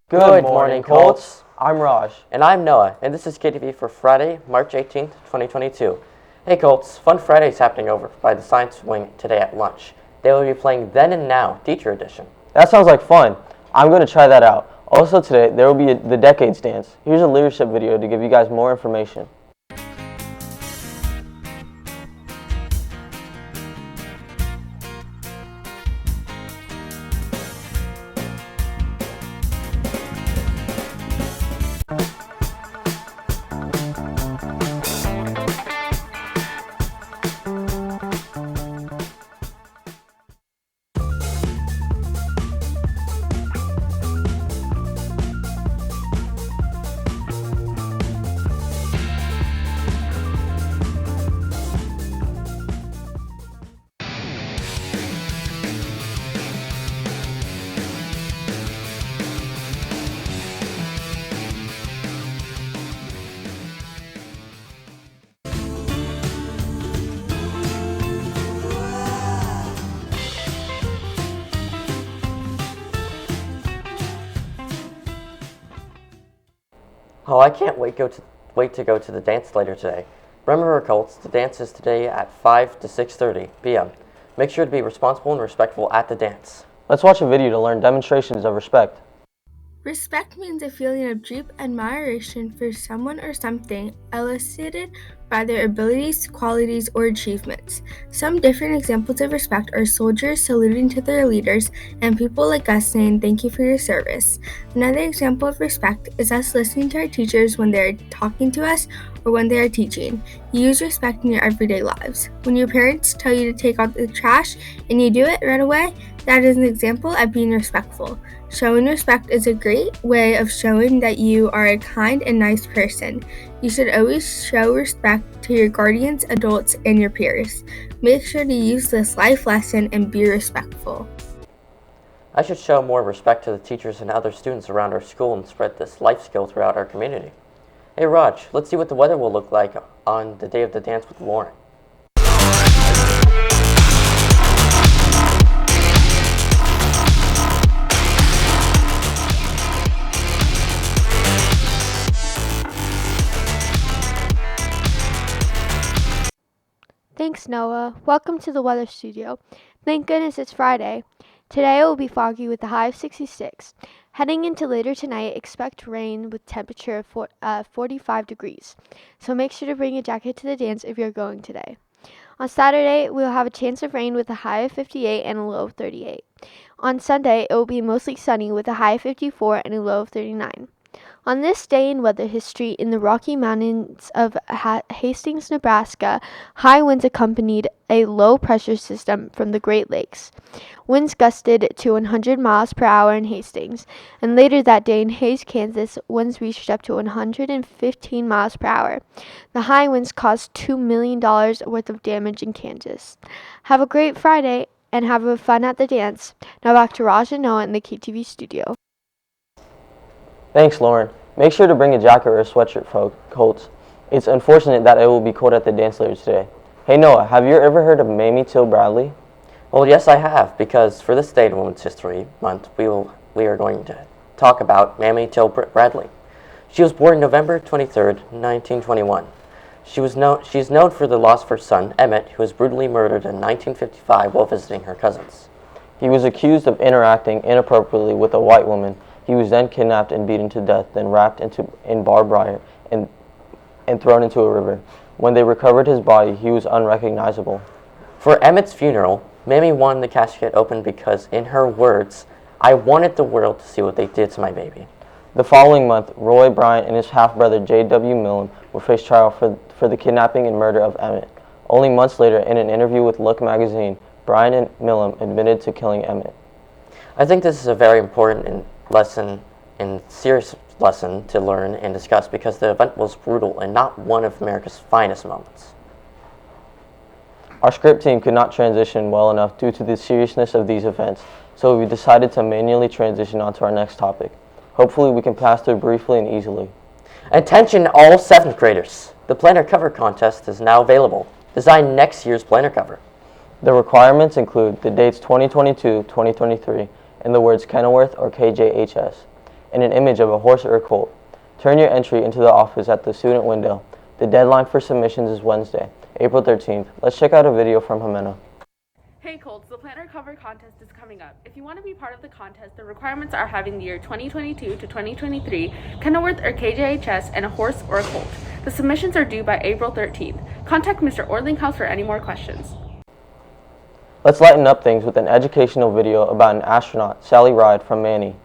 Good morning, Colts. I'm Raj. And I'm Noah, and this is KTV for Friday, March 18th, 2022. Hey Colts, Fun Friday's happening over by the Science Wing today at lunch. They will be playing Then and Now, Teacher Edition. That sounds like fun. I'm going to try that out. Also today, there will be the Decades Dance. Here's a leadership video to give you guys more information. Oh, I can't wait to go to the dance later today. Remember, Colts, the dance is today at 5 to 6:30 p.m. Make sure to be responsible and respectful at the dance. Let's watch a video to learn demonstrations of respect. Respect means a feeling of deep admiration for someone or something elicited by their abilities, qualities, or achievements. Some different examples of respect are soldiers saluting to their leaders and people like us saying thank you for your service. Another example of respect is us listening to our teachers when they're talking to us or when they are teaching. You use respect in your everyday lives. When your parents tell you to take out the trash and you do it right away, that is an example of being respectful. Showing respect is a great way of showing that you are a kind and nice person. You should always show respect to your guardians, adults, and your peers. Make sure to use this life lesson and be respectful. I should show more respect to the teachers and other students around our school and spread this life skill throughout our community. Hey Raj, let's see what the weather will look like on the day of the dance with Lauren. Thanks, Noah. Welcome to the weather studio. Thank goodness it's Friday. Today it will be foggy with a high of 66. Heading into later tonight, expect rain with temperature of 45 degrees. So make sure to bring a jacket to the dance if you're going today. On Saturday, we'll have a chance of rain with a high of 58 and a low of 38. On Sunday, it will be mostly sunny with a high of 54 and a low of 39. On this day in weather history, in the Rocky Mountains of Hastings, Nebraska, high winds accompanied a low-pressure system from the Great Lakes. Winds gusted to 100 miles per hour in Hastings, and later that day in Hays, Kansas, winds reached up to 115 miles per hour. The high winds caused $2 million worth of damage in Kansas. Have a great Friday, and have fun at the dance. Now back to Raj and Noah in the KTV studio. Thanks, Lauren. Make sure to bring a jacket or a sweatshirt, Colts. It's unfortunate that it will be cold at the dance later today. Hey Noah, have you ever heard of Mamie Till Bradley? Well, yes, I have, because for this Day in Women's History Month, we are going to talk about Mamie Till Bradley. She was born November 23rd, 1921. She's known for the loss of her son, Emmett, who was brutally murdered in 1955 while visiting her cousins. He was accused of interacting inappropriately with a white woman. He was then kidnapped and beaten to death, then wrapped in barbed wire and thrown into a river. When they recovered his body, he was unrecognizable. For Emmett's funeral, Mamie wanted the casket open because, in her words, "I wanted the world to see what they did to my baby." The following month, Roy Bryant and his half-brother J.W. Millam will face trial for the kidnapping and murder of Emmett. Only months later, in an interview with Look magazine, Bryant and Millam admitted to killing Emmett. I think this is a very important serious lesson to learn and discuss because the event was brutal and not one of America's finest moments. Our script team could not transition well enough due to the seriousness of these events, so we decided to manually transition onto our next topic. Hopefully we can pass through briefly and easily. Attention all 7th graders! The planner cover contest is now available. Design next year's planner cover. The requirements include the dates 2022, 2023, and the words Kenilworth or KJHS. and an image of a horse or a colt. Turn your entry into the office at the student window. The deadline for submissions is Wednesday, April 13th. Let's check out a video from Jimena. Hey Colts, the Planner Cover Contest is coming up. If you want to be part of the contest, the requirements are having the year 2022 to 2023, Kenilworth or KJHS, and a horse or a colt. The submissions are due by April 13th. Contact Mr. Orlinghouse for any more questions. Let's lighten up things with an educational video about an astronaut, Sally Ride, from Manny.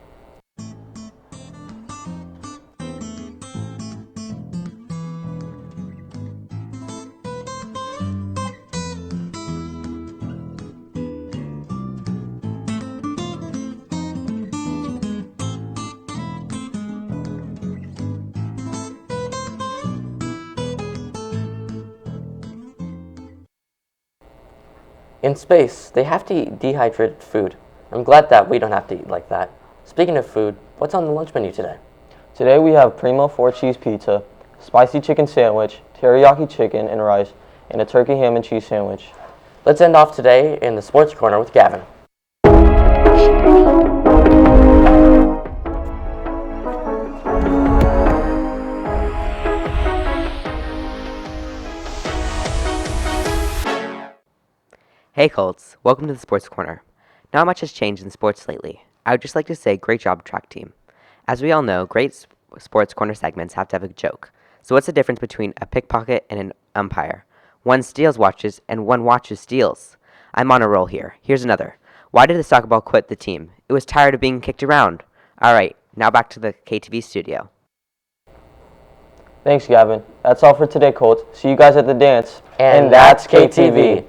In space, they have to eat dehydrated food. I'm glad that we don't have to eat like that. Speaking of food, what's on the lunch menu today? Today we have Primo 4-cheese pizza, spicy chicken sandwich, teriyaki chicken and rice, and a turkey ham and cheese sandwich. Let's end off today in the Sports Corner with Gavin. Hey Colts, welcome to the Sports Corner. Not much has changed in sports lately. I would just like to say great job, track team. As we all know, great Sports Corner segments have to have a joke. So what's the difference between a pickpocket and an umpire? One steals watches and one watches steals. I'm on a roll here. Here's another. Why did the soccer ball quit the team? It was tired of being kicked around. Alright, now back to the KTV studio. Thanks, Gavin. That's all for today, Colts. See you guys at the dance. And that's KTV.